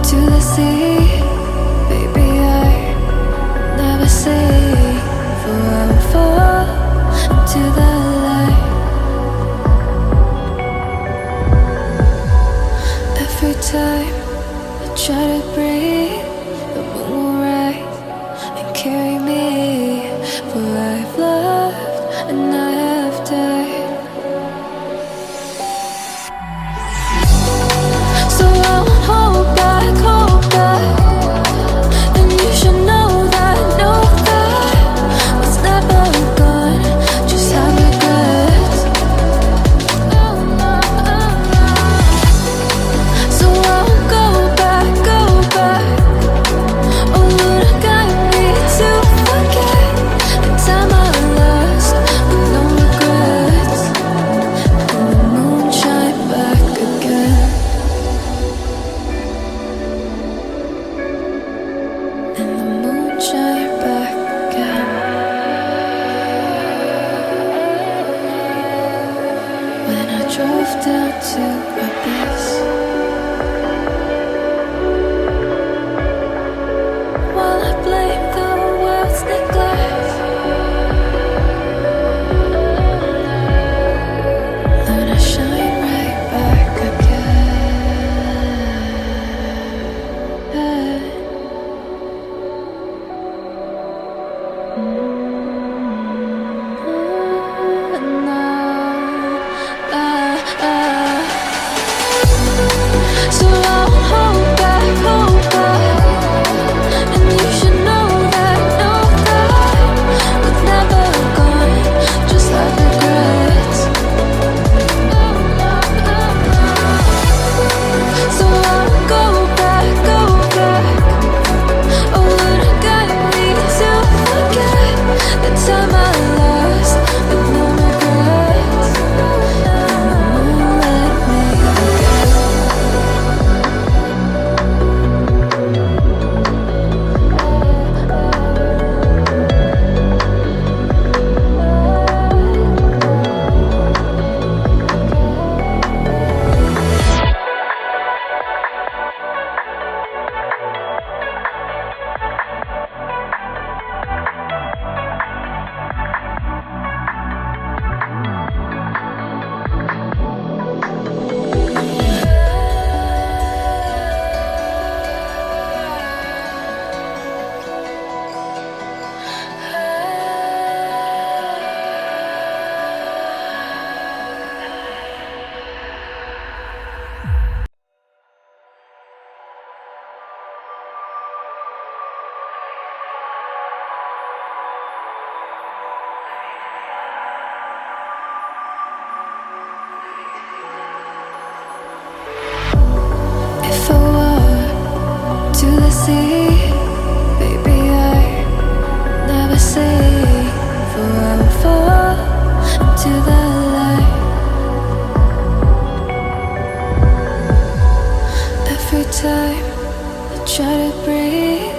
to the sea. Baby, I never say, for I will fall into the light. Every time I try to breathe, the moon will rise and carry me. For I've loved and I have died. So I won't hold back, hold back. And you should know that what's never gone just have regrets. So I won't go back, go back. Oh, would have got me to forget the time I lost with no regrets. And the moon shine back again. And the moon shine back again. When I drove down to my base, while I blame the world's neglect, then I shine right back again. So I won't hold back, hold back. And you should know that what's never gone just have regrets. So I won't go back, go back. Oh, would have got me to forget the time I lost with no regrets. And the moon let me forget. If I walk to the sea, baby, I never say, for I will fall into the light. Every time I try to breathe,